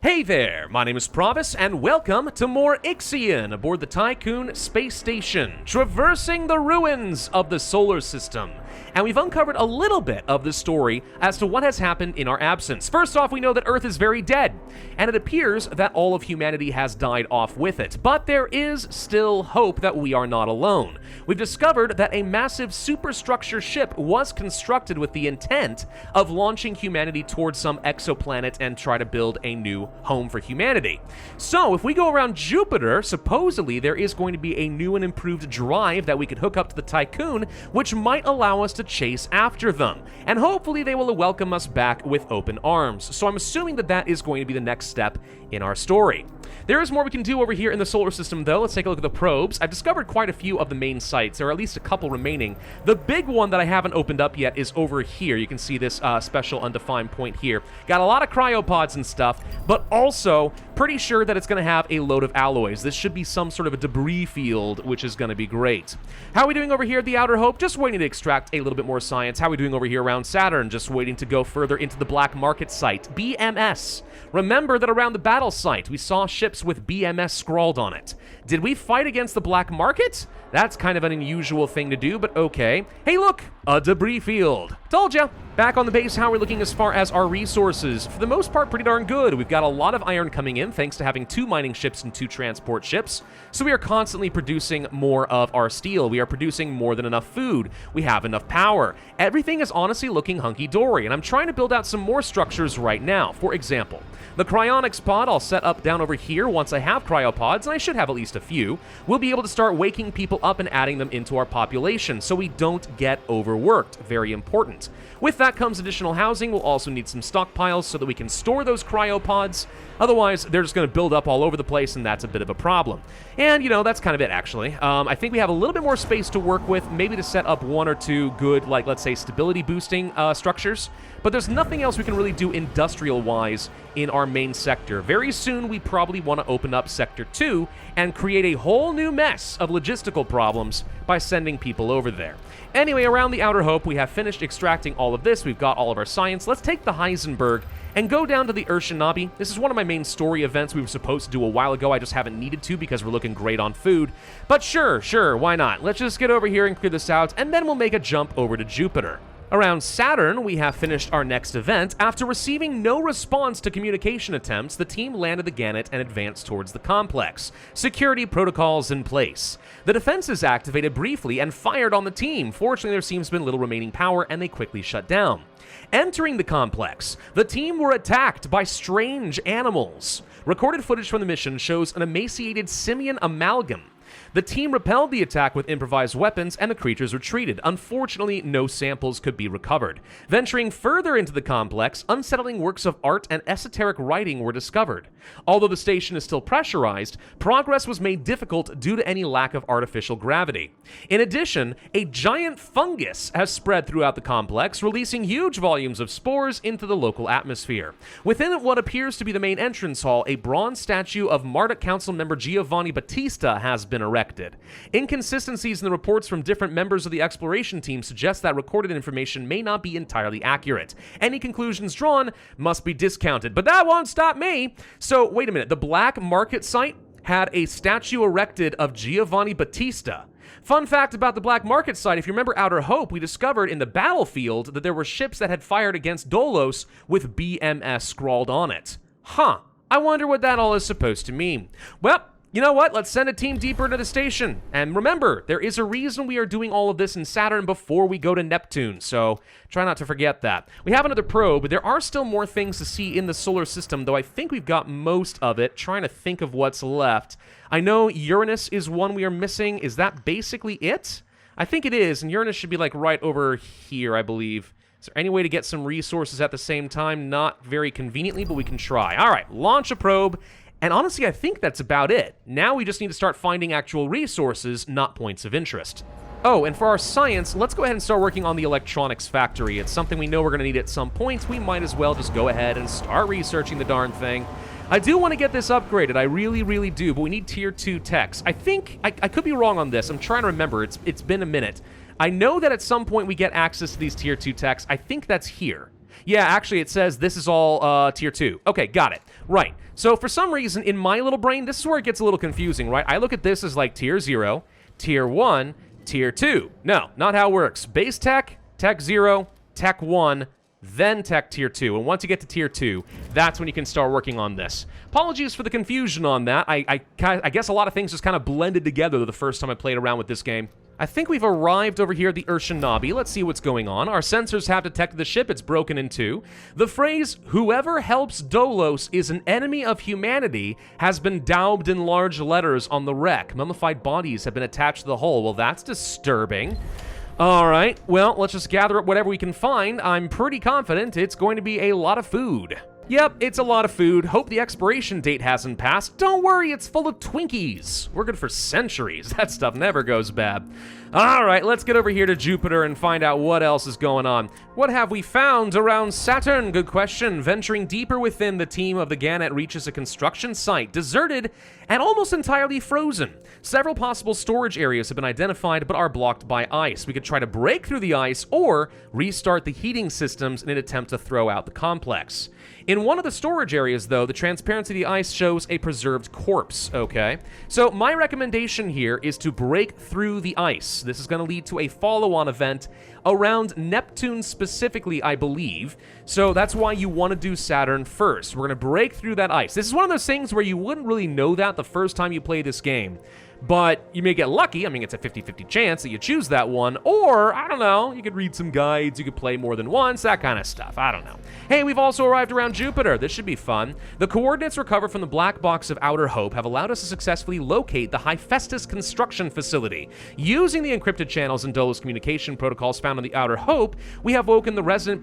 Hey there, my name is Pravus, and welcome to more Ixion aboard the Tiqqun space station, traversing the ruins of the solar system. And we've uncovered a little bit of the story as to what has happened in our absence. First off, we know that Earth is very dead, and it appears that all of humanity has died off with it. But there is still hope that we are not alone. We've discovered that a massive superstructure ship was constructed with the intent of launching humanity towards some exoplanet and try to build a new home for humanity. So if we go around Jupiter, supposedly there is going to be a new and improved drive that we could hook up to the Tiqqun, which might allow us to chase after them. And hopefully they will welcome us back with open arms. So I'm assuming that that is going to be the next step in our story. There is more we can do over here in the solar system, though. Let's take a look at the probes. I've discovered quite a few of the main sites. There are at least a couple remaining. The big one that I haven't opened up yet is over here. You can see this special undefined point here. Got a lot of cryopods and stuff, but also pretty sure that it's going to have a load of alloys. This should be some sort of a debris field, which is going to be great. How are we doing over here at the Outer Hope? Just waiting to extract a little bit more science. How are we doing over here around Saturn? Just waiting to go further into the black market site. BMS. Remember that around the battle site, we saw ships with BMS scrawled on it. Did we fight against the black market? That's kind of an unusual thing to do, but okay. Hey look, a debris field. Told ya. Back on the base, how are we looking as far as our resources? For the most part, pretty darn good. We've got a lot of iron coming in thanks to having 2 mining ships and 2 transport ships. So we are constantly producing more of our steel. We are producing more than enough food. We have enough power. Everything is honestly looking hunky-dory, and I'm trying to build out some more structures right now. For example, the cryonics pod I'll set up down over here once I have cryopods, and I should have at least a few. We'll be able to start waking people up and adding them into our population so we don't get overworked. Very important. With that comes additional housing. We'll also need some stockpiles so that we can store those cryopods. Otherwise, they're just going to build up all over the place, and that's a bit of a problem. And, you know, that's kind of it, actually. I think we have a little bit more space to work with, maybe to set up 1 or 2 good, like, let's say, stability-boosting structures. But there's nothing else we can really do industrial-wise in our main sector. Very soon, we probably want to open up Sector 2 and create a whole new mess of logistical problems by sending people over there. Anyway, around the Outer Hope, we have finished extracting all of this. We've got all of our science. Let's take the Heisenberg and go down to the Urshanabi. This is one of my main story events we were supposed to do a while ago. I just haven't needed to because we're looking great on food. But sure, why not? Let's just get over here and clear this out, and then we'll make a jump over to Jupiter. Around Saturn, we have finished our next event. After receiving no response to communication attempts, the team landed the Gannet and advanced towards the complex. Security protocols in place. The defenses activated briefly and fired on the team. Fortunately, there seems to have been little remaining power, and they quickly shut down. Entering the complex, the team were attacked by strange animals. Recorded footage from the mission shows an emaciated simian amalgam. The team repelled the attack with improvised weapons, and the creatures retreated. Unfortunately, no samples could be recovered. Venturing further into the complex, unsettling works of art and esoteric writing were discovered. Although the station is still pressurized, progress was made difficult due to any lack of artificial gravity. In addition, a giant fungus has spread throughout the complex, releasing huge volumes of spores into the local atmosphere. Within what appears to be the main entrance hall, a bronze statue of Marduk Council member Giovanni Battista has been erected. Inconsistencies in the reports from different members of the exploration team suggest that recorded information may not be entirely accurate. Any conclusions drawn must be discounted, but that won't stop me. So, wait a minute, the black market site had a statue erected of Giovanni Battista. Fun fact about the black market site, if you remember Outer Hope, we discovered in the battlefield that there were ships that had fired against Dolos with BMS scrawled on it. Huh, I wonder what that all is supposed to mean. Well, you know what? Let's send a team deeper into the station. And remember, there is a reason we are doing all of this in Saturn before we go to Neptune, so try not to forget that. We have another probe, but there are still more things to see in the solar system, though I think we've got most of it. Trying to think of what's left. I know Uranus is one we are missing. Is that basically it? I think it is, and Uranus should be like right over here, I believe. Is there any way to get some resources at the same time? Not very conveniently, but we can try. All right, launch a probe. And honestly, I think that's about it. Now we just need to start finding actual resources, not points of interest. Oh, and for our science, let's go ahead and start working on the electronics factory. It's something we know we're going to need at some point. We might as well just go ahead and start researching the darn thing. I do want to get this upgraded. I really, really do, but we need tier 2 techs. I think, I could be wrong on this. I'm trying to remember. It's been a minute. I know that at some point we get access to these tier 2 techs. I think that's here. Yeah, actually, it says this is all tier 2. Okay, got it. Right. So for some reason, in my little brain, this is where it gets a little confusing, right? I look at this as like tier 0, tier 1, tier 2. No, not how it works. Base tech, tech 0, tech 1, then tech tier 2. And once you get to tier 2, that's when you can start working on this. Apologies for the confusion on that. I guess a lot of things just kind of blended together the first time I played around with this game. I think we've arrived over here at the Urshanabi. Let's see what's going on. Our sensors have detected the ship. It's broken in two. The phrase, "Whoever helps Dolos is an enemy of humanity," has been daubed in large letters on the wreck. Mummified bodies have been attached to the hull. Well, that's disturbing. All right, well, let's just gather up whatever we can find. I'm pretty confident it's going to be a lot of food. Yep, it's a lot of food. Hope the expiration date hasn't passed. Don't worry, it's full of Twinkies. We're good for centuries. That stuff never goes bad. All right, let's get over here to Jupiter and find out what else is going on. What have we found around Saturn? Good question. Venturing deeper within, the team of the Gannet reaches a construction site, deserted and almost entirely frozen. Several possible storage areas have been identified but are blocked by ice. We could try to break through the ice or restart the heating systems in an attempt to throw out the complex. In one of the storage areas, though, the transparency of the ice shows a preserved corpse, okay? So my recommendation here is to break through the ice. This is going to lead to a follow-on event around Neptune specifically, I believe. So that's why you want to do Saturn first. We're going to break through that ice. This is one of those things where you wouldn't really know that the first time you play this game. But you may get lucky. I mean, it's a 50-50 chance that you choose that one. Or, I don't know, you could read some guides, you could play more than once, that kind of stuff. I don't know. Hey, we've also arrived around Jupiter. This should be fun. The coordinates recovered from the black box of Outer Hope have allowed us to successfully locate the Hephaestus construction facility. Using the encrypted channels and Dolos communication protocols found on the Outer Hope, we have woken the resident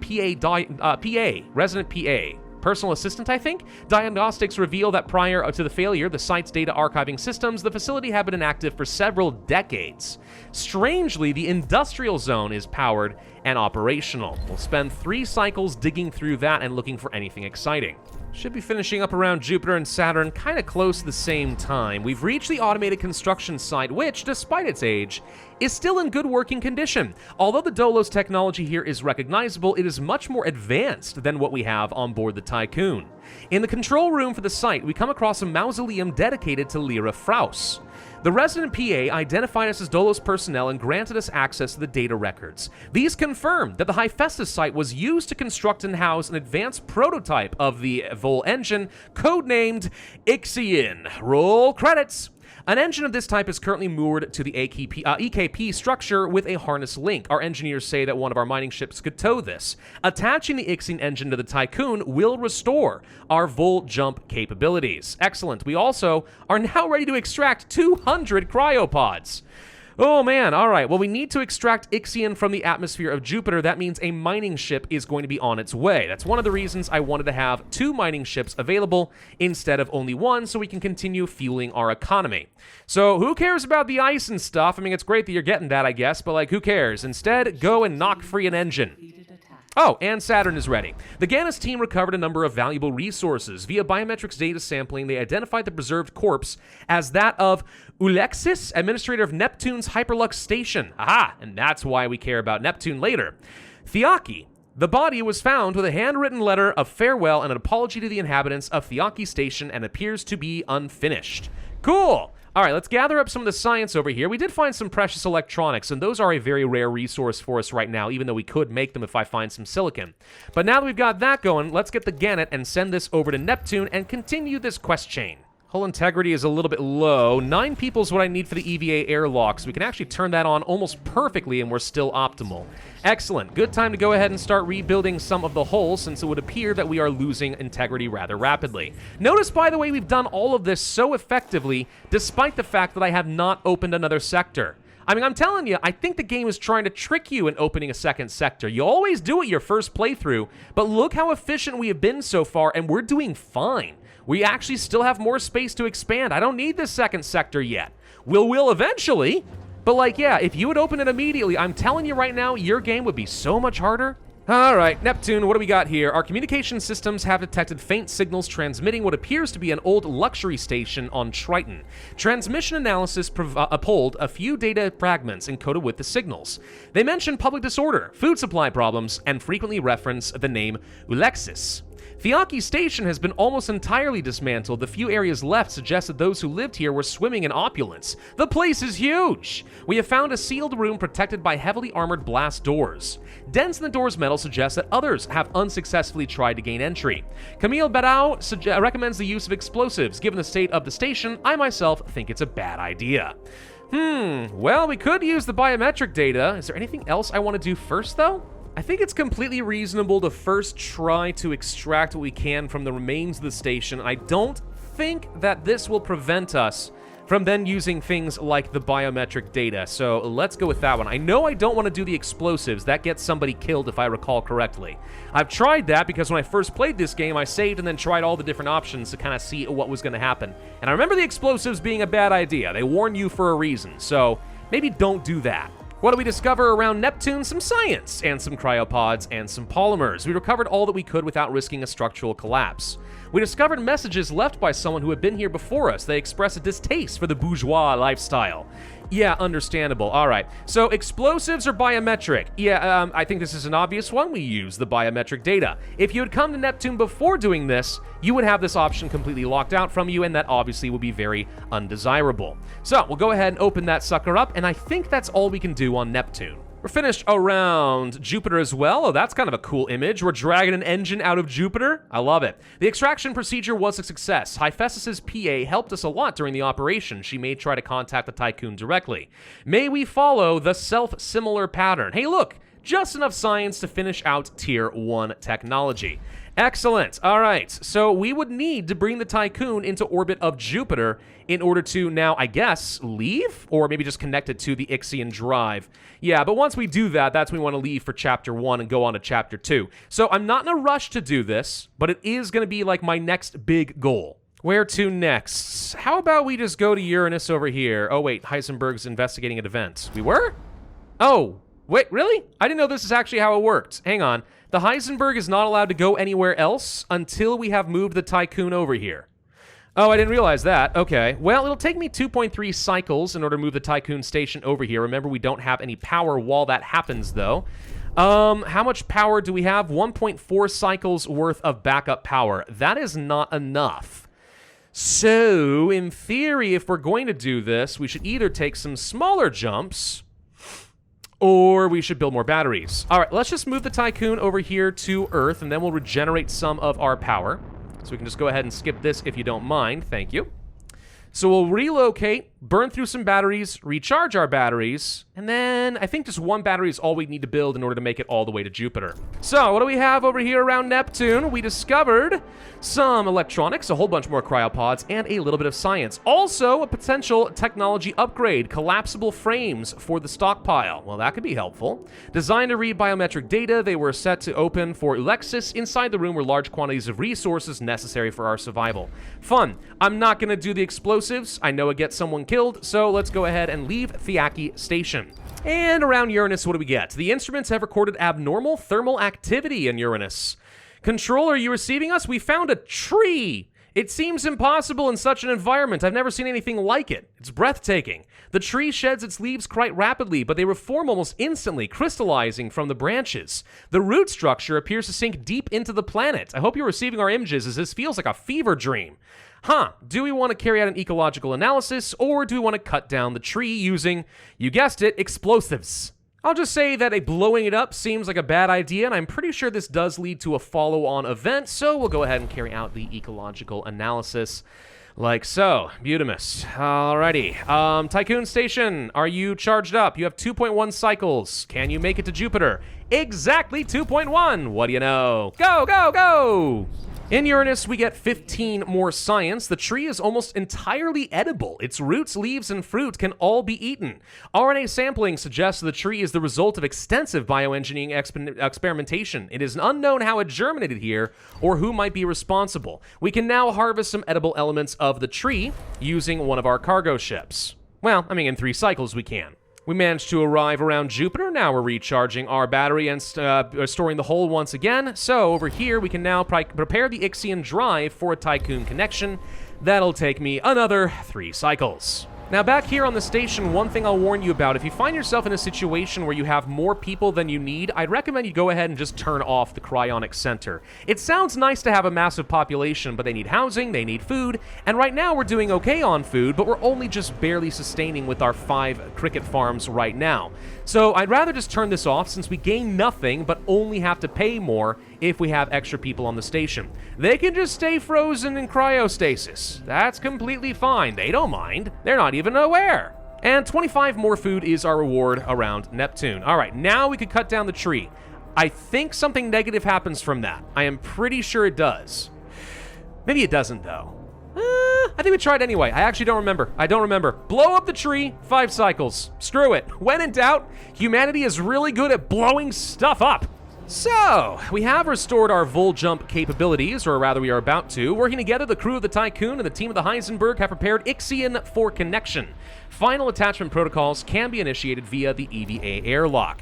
resident PA. Personal assistant, I think? Diagnostics reveal that prior to the failure, the site's data archiving systems, the facility had been inactive for several decades. Strangely, the industrial zone is powered and operational. We'll spend 3 cycles digging through that and looking for anything exciting. Should be finishing up around Jupiter and Saturn kind of close to the same time. We've reached the automated construction site, which, despite its age, is still in good working condition. Although the Dolos technology here is recognizable, it is much more advanced than what we have on board the Tiqqun. In the control room for the site, we come across a mausoleum dedicated to Lyra Fraus. The resident PA identified us as Dolos personnel and granted us access to the data records. These confirm that the Hephaestus site was used to construct and house an advanced prototype of the Vol engine, codenamed Ixian. Roll credits! An engine of this type is currently moored to the EKP structure with a harness link. Our engineers say that one of our mining ships could tow this. Attaching the Ixian engine to the Tiqqun will restore our Vol jump capabilities. Excellent. We also are now ready to extract 200 cryopods. Oh man, all right. Well, we need to extract Ixian from the atmosphere of Jupiter. That means a mining ship is going to be on its way. That's one of the reasons I wanted to have 2 mining ships available instead of only 1, so we can continue fueling our economy. So who cares about the ice and stuff? I mean, it's great that you're getting that, I guess, but like, who cares? Instead, go and knock free an engine. Oh, and Saturn is ready. The Gannis team recovered a number of valuable resources. Via biometrics data sampling, they identified the preserved corpse as that of Ulexis, administrator of Neptune's Hyperlux station. Aha, and that's why we care about Neptune later. Thiaki. The body was found with a handwritten letter of farewell and an apology to the inhabitants of Thiaki station and appears to be unfinished. Cool! All right, let's gather up some of the science over here. We did find some precious electronics, and those are a very rare resource for us right now, even though we could make them if I find some silicon. But now that we've got that going, let's get the Gannet and send this over to Neptune and continue this quest chain. Hull integrity is a little bit low. 9 people is what I need for the EVA airlocks. We can actually turn that on almost perfectly, and we're still optimal. Excellent. Good time to go ahead and start rebuilding some of the hull, since it would appear that we are losing integrity rather rapidly. Notice, by the way, we've done all of this so effectively, despite the fact that I have not opened another sector. I mean, I'm telling you, I think the game is trying to trick you in opening a second sector. You always do it your first playthrough, but look how efficient we have been so far, and we're doing fine. We actually still have more space to expand. I don't need this second sector yet. We'll eventually, but like, yeah, if you would open it immediately, I'm telling you right now, your game would be so much harder. All right, Neptune, what do we got here? Our communication systems have detected faint signals transmitting what appears to be an old luxury station on Triton. Transmission analysis pulled a few data fragments encoded with the signals. They mention public disorder, food supply problems, and frequently reference the name Ulexis. Thiaki Station has been almost entirely dismantled. The few areas left suggest that those who lived here were swimming in opulence. The place is huge! We have found a sealed room protected by heavily armored blast doors. Dents in the door's metal suggest that others have unsuccessfully tried to gain entry. Camille Barao recommends the use of explosives. Given the state of the station, I myself think it's a bad idea. Well, we could use the biometric data. Is there anything else I want to do first, though? I think it's completely reasonable to first try to extract what we can from the remains of the station. I don't think that this will prevent us from then using things like the biometric data, so let's go with that one. I know I don't want to do the explosives. That gets somebody killed if I recall correctly. I've tried that because when I first played this game, I saved and then tried all the different options to kind of see what was going to happen. And I remember the explosives being a bad idea. They warn you for a reason, so maybe don't do that. What do we discover around Neptune? Some science, and some cryopods, and some polymers. We recovered all that we could without risking a structural collapse. We discovered messages left by someone who had been here before us. They express a distaste for the bourgeois lifestyle. Yeah, understandable. All right. So explosives or biometric? Yeah, I think this is an obvious one. We use the biometric data. If you had come to Neptune before doing this, you would have this option completely locked out from you, and that obviously would be very undesirable. So we'll go ahead and open that sucker up, and I think that's all we can do on Neptune. We're finished around Jupiter as well. Oh, that's kind of a cool image. We're dragging an engine out of Jupiter. I love it. The extraction procedure was a success. Hephaestus's PA helped us a lot during the operation. She may try to contact the Tiqqun directly. May we follow the self-similar pattern. Hey, look, just enough science to finish out Tier 1 technology. Excellent. All right, so we would need to bring the Tiqqun into orbit of Jupiter in order to now, I guess, leave? Or maybe just connect it to the Ixian drive. Yeah, but once we do that, that's when we want to leave for Chapter 1 and go on to Chapter 2. So I'm not in a rush to do this, but it is going to be like my next big goal. Where to next? How about we just go to Uranus over here? Oh, wait, Heisenberg's investigating an event. We were? Oh, wait, really? I didn't know this is actually how it worked. Hang on. The Heisenberg is not allowed to go anywhere else until we have moved the Tiqqun over here. Oh, I didn't realize that. Okay. Well, it'll take me 2.3 cycles in order to move the Tiqqun station over here. Remember, we don't have any power while that happens, though. How much power do we have? 1.4 cycles worth of backup power. That is not enough. So, in theory, if we're going to do this, we should either take some smaller jumps, or we should build more batteries. All right, let's just move the Tiqqun over here to Earth, and then we'll regenerate some of our power. So we can just go ahead and skip this if you don't mind. Thank you. So we'll relocate, burn through some batteries, recharge our batteries, and then I think just one battery is all we need to build in order to make it all the way to Jupiter. So what do we have over here around Neptune? We discovered some electronics, a whole bunch more cryopods, and a little bit of science. Also, a potential technology upgrade, collapsible frames for the stockpile. Well, that could be helpful. Designed to read biometric data, they were set to open for Ulexis. Inside the room were large quantities of resources necessary for our survival. Fun. I'm not going to do the explosives. I know it gets someone killed, so let's go ahead and leave Thiaki Station. And around Uranus, what do we get? The instruments have recorded abnormal thermal activity in Uranus. Control, are you receiving us? We found a tree. It seems impossible in such an environment. I've never seen anything like it. It's breathtaking. The tree sheds its leaves quite rapidly, but they reform almost instantly, crystallizing from the branches. The root structure appears to sink deep into the planet. I hope you're receiving our images, as this feels like a fever dream. Do we want to carry out an ecological analysis, or do we want to cut down the tree using, you guessed it, explosives? I'll just say that blowing it up seems like a bad idea, and I'm pretty sure this does lead to a follow-on event, so we'll go ahead and carry out the ecological analysis like so. Butamus. Alrighty. Tiqqun Station, are you charged up? You have 2.1 cycles. Can you make it to Jupiter? Exactly 2.1. What do you know? Go, go, go! In Uranus, we get 15 more science. The tree is almost entirely edible. Its roots, leaves, and fruit can all be eaten. RNA sampling suggests the tree is the result of extensive bioengineering experimentation. It is unknown how it germinated here or who might be responsible. We can now harvest some edible elements of the tree using one of our cargo ships. Well, I mean, in 3 cycles we can. We managed to arrive around Jupiter. Now we're recharging our battery and storing the hull once again. So over here, we can now prepare the Ixian drive for a Tiqqun connection. That'll take me another 3 cycles. Now back here on the station, one thing I'll warn you about, if you find yourself in a situation where you have more people than you need, I'd recommend you go ahead and just turn off the cryonic center. It sounds nice to have a massive population, but they need housing, they need food, and right now we're doing okay on food, but we're only just barely sustaining with our 5 cricket farms right now. So I'd rather just turn this off since we gain nothing, but only have to pay more if we have extra people on the station. They can just stay frozen in cryostasis. That's completely fine. They don't mind. They're not even aware. And 25 more food is our reward around Neptune. All right, now we could cut down the tree. I think something negative happens from that. I am pretty sure it does. Maybe it doesn't, though. I think we tried anyway. I actually don't remember. I don't remember. Blow up the tree, 5 cycles. Screw it. When in doubt, humanity is really good at blowing stuff up. So, we have restored our Vol jump capabilities, or rather we are about to. Working together, the crew of the Tiqqun and the team of the Heisenberg have prepared Ixian for connection. Final attachment protocols can be initiated via the EVA airlock.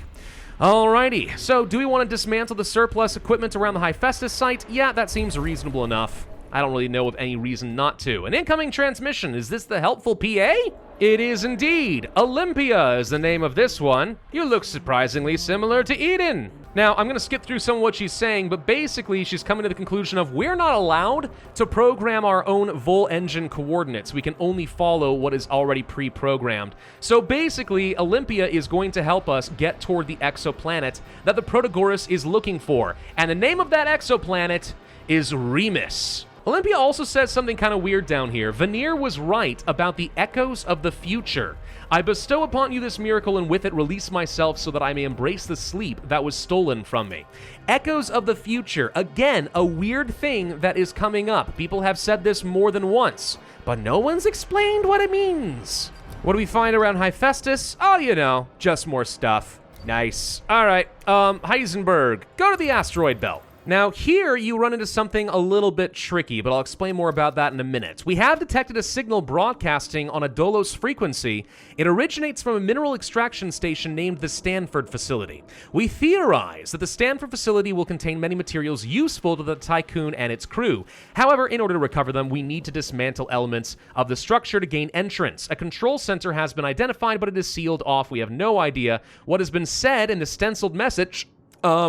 Alrighty, so do we want to dismantle the surplus equipment around the Hephaestus site? Yeah, that seems reasonable enough. I don't really know of any reason not to. An incoming transmission. Is this the helpful PA? It is indeed. Olympia is the name of this one. You look surprisingly similar to Eden. Now, I'm going to skip through some of what she's saying, but basically she's coming to the conclusion of we're not allowed to program our own Vol engine coordinates. We can only follow what is already pre-programmed. So basically, Olympia is going to help us get toward the exoplanet that the Protagoras is looking for. And the name of that exoplanet is Remus. Olympia also says something kind of weird down here. Veneer was right about the echoes of the future. I bestow upon you this miracle, and with it release myself so that I may embrace the sleep that was stolen from me. Echoes of the future. Again, a weird thing that is coming up. People have said this more than once, but no one's explained what it means. What do we find around Hephaestus? Oh, you know, just more stuff. Nice. All right, Heisenberg, go to the asteroid belt. Now, here you run into something a little bit tricky, but I'll explain more about that in a minute. We have detected a signal broadcasting on a DOLOS frequency. It originates from a mineral extraction station named the Stanford Facility. We theorize that the Stanford Facility will contain many materials useful to the Tiqqun and its crew. However, in order to recover them, we need to dismantle elements of the structure to gain entrance. A control center has been identified, but it is sealed off. We have no idea what has been said in the stenciled message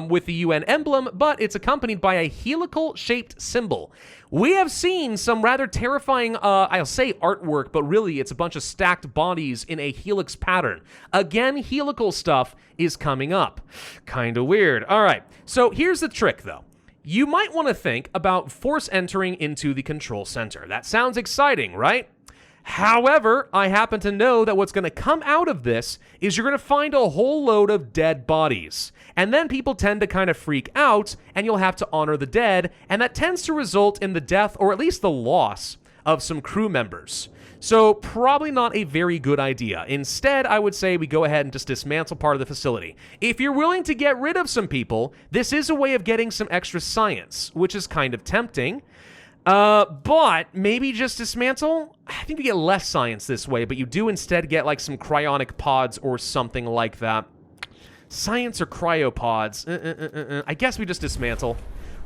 with the UN emblem, but it's accompanied by a helical-shaped symbol. We have seen some rather terrifying, I'll say artwork, but really it's a bunch of stacked bodies in a helix pattern. Again, helical stuff is coming up. Kinda weird. All right, so here's the trick, though. You might want to think about force entering into the control center. That sounds exciting, right? However, I happen to know that what's going to come out of this is you're going to find a whole load of dead bodies. And then people tend to kind of freak out, and you'll have to honor the dead, and that tends to result in the death, or at least the loss, of some crew members. So probably not a very good idea. Instead, I would say we go ahead and just dismantle part of the facility. If you're willing to get rid of some people, this is a way of getting some extra science, which is kind of tempting. But maybe just dismantle? I think we get less science this way, but you do instead get like some cryonic pods or something like that. Science or cryopods? I guess we just dismantle.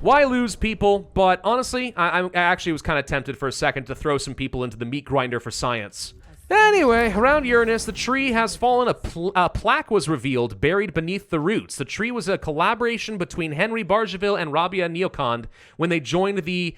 Why lose people? But honestly, I actually was kind of tempted for a second to throw some people into the meat grinder for science. Anyway, around Uranus, the tree has fallen. A plaque was revealed, buried beneath the roots. The tree was a collaboration between Henry Bargeville and Rabia Neocond when they joined the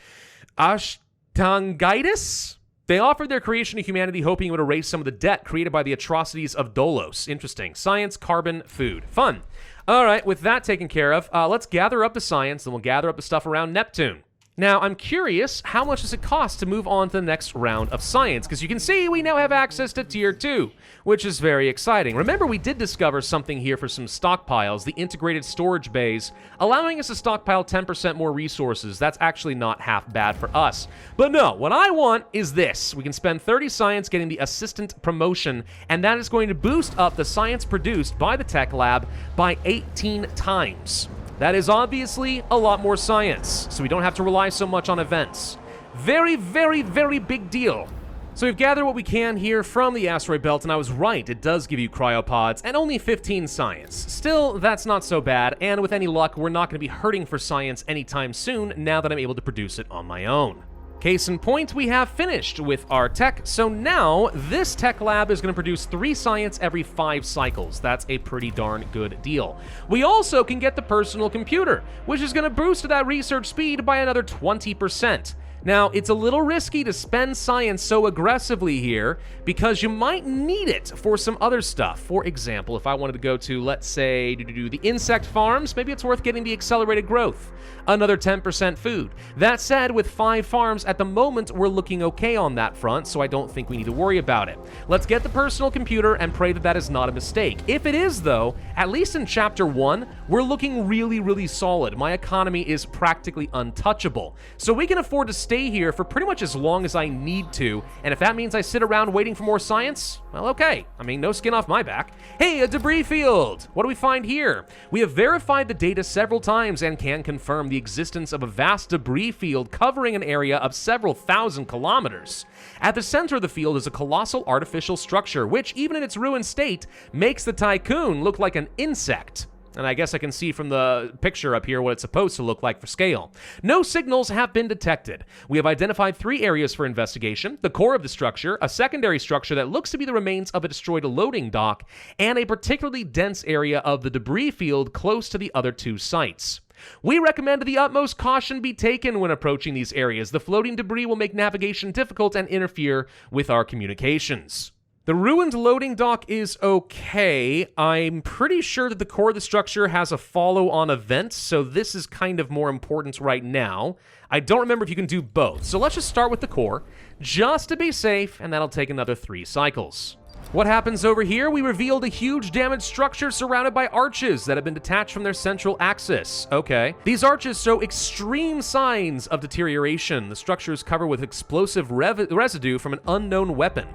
Ashtangitis? They offered their creation to humanity, hoping it would erase some of the debt created by the atrocities of Dolos. Interesting. Science, carbon, food. Fun. All right, with that taken care of, let's gather up the science, and we'll gather up the stuff around Neptune. Now, I'm curious, how much does it cost to move on to the next round of science? Because you can see we now have access to Tier 2, which is very exciting. Remember, we did discover something here for some stockpiles, the integrated storage bays, allowing us to stockpile 10% more resources. That's actually not half bad for us. But no, what I want is this. We can spend 30 science getting the assistant promotion, and that is going to boost up the science produced by the tech lab by 18 times. That is obviously a lot more science, so we don't have to rely so much on events. Very, very, very big deal. So we've gathered what we can here from the asteroid belt, and I was right, it does give you cryopods, and only 15 science. Still, that's not so bad, and with any luck, we're not going to be hurting for science anytime soon now that I'm able to produce it on my own. Case in point, we have finished with our tech, so now this tech lab is going to produce 3 science every 5 cycles. That's a pretty darn good deal. We also can get the personal computer, which is going to boost that research speed by another 20%. Now, it's a little risky to spend science so aggressively here because you might need it for some other stuff. For example, if I wanted to go to, let's say, the insect farms, maybe it's worth getting the accelerated growth. Another 10% food. That said, with 5 farms at the moment, we're looking okay on that front, so I don't think we need to worry about it. Let's get the personal computer and pray that that is not a mistake. If it is, though, at least in Chapter 1, we're looking really, really solid. My economy is practically untouchable. So we can afford to stay here for pretty much as long as I need to, and if that means I sit around waiting for more science, well, okay. I mean, no skin off my back. Hey, a debris field! What do we find here? We have verified the data several times and can confirm the existence of a vast debris field covering an area of several thousand kilometers. At the center of the field is a colossal artificial structure, which, even in its ruined state, makes the Tiqqun look like an insect. And I guess I can see from the picture up here what it's supposed to look like for scale. No signals have been detected. We have identified 3 areas for investigation: the core of the structure, a secondary structure that looks to be the remains of a destroyed loading dock, and a particularly dense area of the debris field close to the other 2 sites. We recommend the utmost caution be taken when approaching these areas. The floating debris will make navigation difficult and interfere with our communications. The ruined loading dock is okay. I'm pretty sure that the core of the structure has a follow-on event, so this is kind of more important right now. I don't remember if you can do both, so let's just start with the core, just to be safe, and that'll take another 3 cycles. What happens over here? We revealed a huge damaged structure surrounded by arches that have been detached from their central axis. Okay. These arches show extreme signs of deterioration. The structure is covered with explosive residue from an unknown weapon.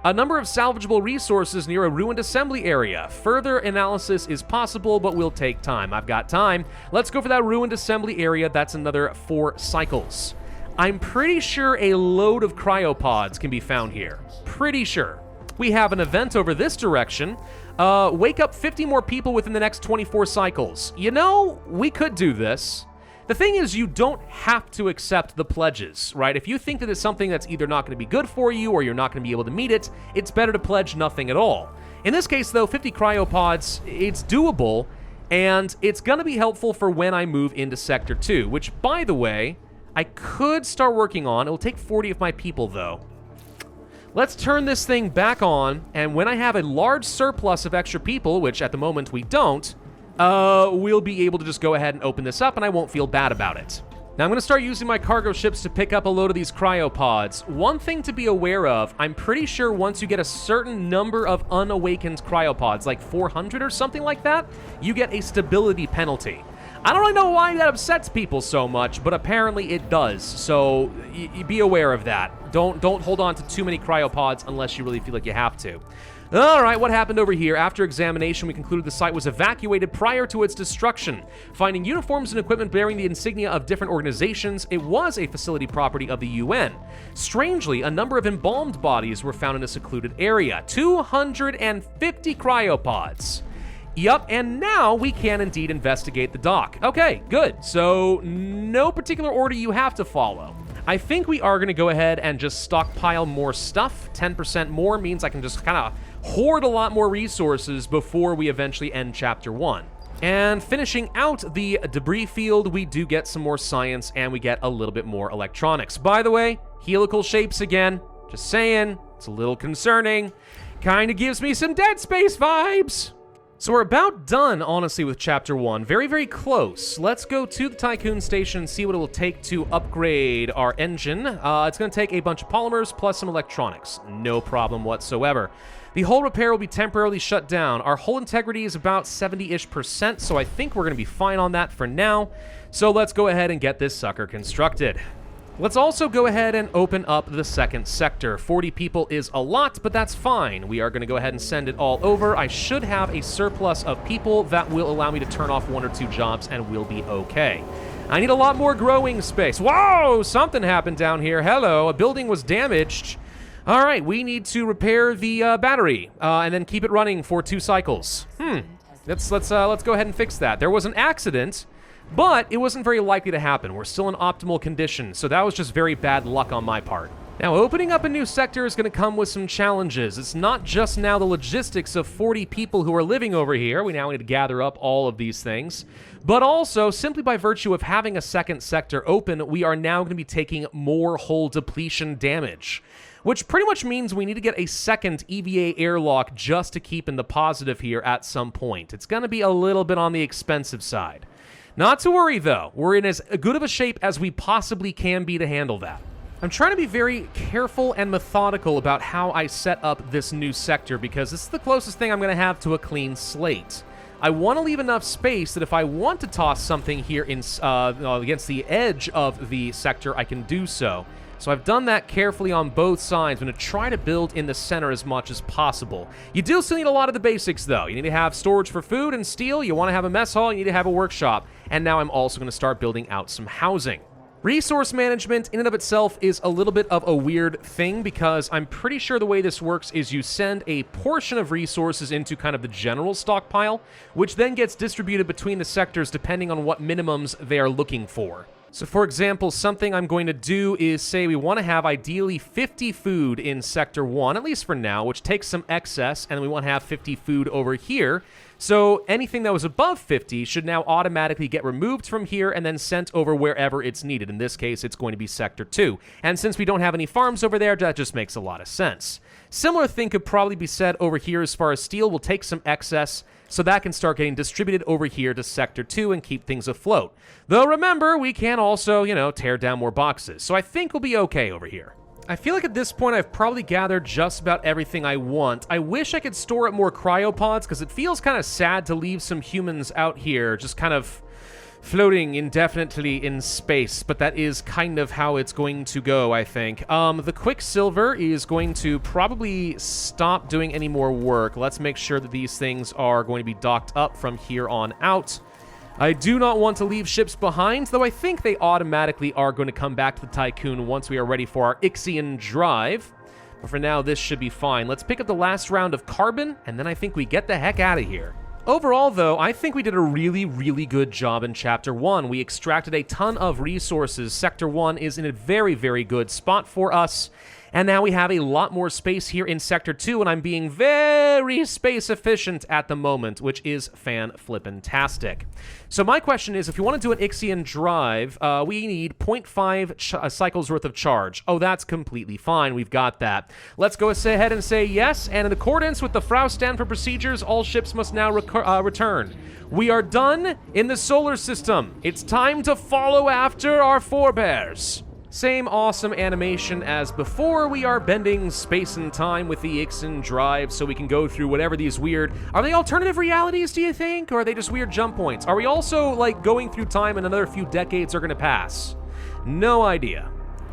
A number of salvageable resources near a ruined assembly area. Further analysis is possible, but will take time. I've got time. Let's go for that ruined assembly area. That's another 4 cycles. I'm pretty sure a load of cryopods can be found here. Pretty sure. We have an event over this direction. Wake up 50 more people within the next 24 cycles. You know, we could do this. The thing is, you don't have to accept the pledges, right? If you think that it's something that's either not going to be good for you or you're not going to be able to meet it, it's better to pledge nothing at all. In this case, though, 50 cryopods, it's doable, and it's going to be helpful for when I move into Sector 2, which, by the way, I could start working on. It'll take 40 of my people, though. Let's turn this thing back on, and when I have a large surplus of extra people, which at the moment we don't, we'll be able to just go ahead and open this up, and I won't feel bad about it. Now, I'm going to start using my cargo ships to pick up a load of these cryopods. One thing to be aware of, I'm pretty sure once you get a certain number of unawakened cryopods, like 400 or something like that, you get a stability penalty. I don't really know why that upsets people so much, but apparently it does, so be aware of that. Don't hold on to too many cryopods unless you really feel like you have to. Alright, what happened over here? After examination, we concluded the site was evacuated prior to its destruction. Finding uniforms and equipment bearing the insignia of different organizations, it was a facility property of the UN. Strangely, a number of embalmed bodies were found in a secluded area. 250 cryopods. Yup, and now we can indeed investigate the dock. Okay, good. So, no particular order you have to follow. I think we are going to go ahead and just stockpile more stuff. 10% more means I can just kind of hoard a lot more resources before we eventually end Chapter 1. And finishing out the debris field, we do get some more science and we get a little bit more electronics. By the way, helical shapes again. Just saying, it's a little concerning. Kind of gives me some Dead Space vibes. So we're about done, honestly, with Chapter 1. Very, very close. Let's go to the Tiqqun station and see what it will take to upgrade our engine. It's going to take a bunch of polymers plus some electronics. No problem whatsoever. The hull repair will be temporarily shut down. Our hull integrity is about 70-ish%, so I think we're going to be fine on that for now. So let's go ahead and get this sucker constructed. Let's also go ahead and open up the second sector. 40 people is a lot, but that's fine. We are going to go ahead and send it all over. I should have a surplus of people that will allow me to turn off 1 or 2 jobs and we'll be okay. I need a lot more growing space. Whoa! Something happened down here. Hello, a building was damaged. All right, we need to repair the battery and then keep it running for 2 cycles. Let's go ahead and fix that. There was an accident, but it wasn't very likely to happen. We're still in optimal condition, so that was just very bad luck on my part. Now, opening up a new sector is going to come with some challenges. It's not just now the logistics of 40 people who are living over here. We now need to gather up all of these things. But also, simply by virtue of having a second sector open, we are now going to be taking more hull depletion damage, which pretty much means we need to get a second EVA airlock just to keep in the positive here at some point. It's going to be a little bit on the expensive side. Not to worry, though. We're in as good of a shape as we possibly can be to handle that. I'm trying to be very careful and methodical about how I set up this new sector because this is the closest thing I'm going to have to a clean slate. I want to leave enough space that if I want to toss something here in against the edge of the sector, I can do so. So I've done that carefully on both sides. I'm going to try to build in the center as much as possible. You do still need a lot of the basics, though. You need to have storage for food and steel. You want to have a mess hall. You need to have a workshop. And now I'm also going to start building out some housing. Resource management in and of itself is a little bit of a weird thing because I'm pretty sure the way this works is you send a portion of resources into kind of the general stockpile, which then gets distributed between the sectors depending on what minimums they are looking for. So for example, something I'm going to do is say we want to have ideally 50 food in Sector 1, at least for now, which takes some excess, and we want to have 50 food over here. So anything that was above 50 should now automatically get removed from here and then sent over wherever it's needed. In this case, it's going to be Sector 2. And since we don't have any farms over there, that just makes a lot of sense. Similar thing could probably be said over here as far as steel. We'll take some excess, so that can start getting distributed over here to Sector 2 and keep things afloat. Though remember, we can also, tear down more boxes. So I think we'll be okay over here. I feel like at this point I've probably gathered just about everything I want. I wish I could store up more cryopods because it feels kind of sad to leave some humans out here just kind of floating indefinitely in space, but that is kind of how it's going to go, I think. The Quicksilver is going to probably stop doing any more work. Let's make sure that these things are going to be docked up from here on out. I do not want to leave ships behind, though I think they automatically are going to come back to the Tiqqun once we are ready for our Ixian drive. But for now, this should be fine. Let's pick up the last round of carbon, and then I think we get the heck out of here. Overall, though, I think we did a really, really good job in Chapter 1. We extracted a ton of resources. Sector 1 is in a very, very good spot for us. And now we have a lot more space here in Sector 2, and I'm being very space efficient at the moment, which is fan-flippin-tastic. So my question is, if you want to do an Ixian drive, we need 0.5 cycles worth of charge. Oh, that's completely fine. We've got that. Let's go ahead and say yes, and in accordance with the Pravus stand for procedures, all ships must now return. We are done in the solar system. It's time to follow after our forebears. Same awesome animation as before. We are bending space and time with the Ixian drive so we can go through whatever these weird... Are they alternative realities, do you think? Or are they just weird jump points? Are we also, like, going through time and another few decades are going to pass? No idea.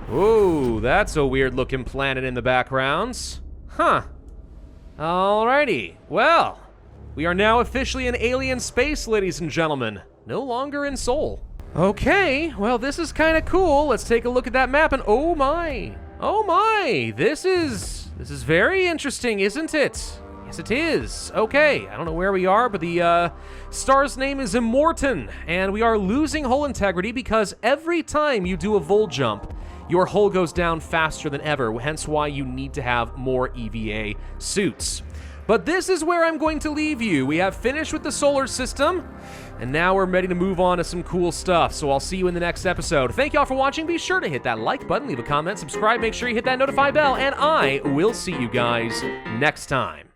Ooh, that's a weird-looking planet in the background. Huh. Alrighty. Well, we are now officially in alien space, ladies and gentlemen. No longer in Seoul. Okay, well, this is kind of cool. Let's take a look at that map, and oh my, this is very interesting, isn't it? Yes, it is. Okay, I don't know where we are, but the star's name is Immortan, and we are losing hull integrity because every time you do a vol jump, your hull goes down faster than ever, hence why you need to have more EVA suits. But this is where I'm going to leave you. We have finished with the solar system, and now we're ready to move on to some cool stuff. So I'll see you in the next episode. Thank y'all for watching. Be sure to hit that like button, leave a comment, subscribe, make sure you hit that notify bell, and I will see you guys next time.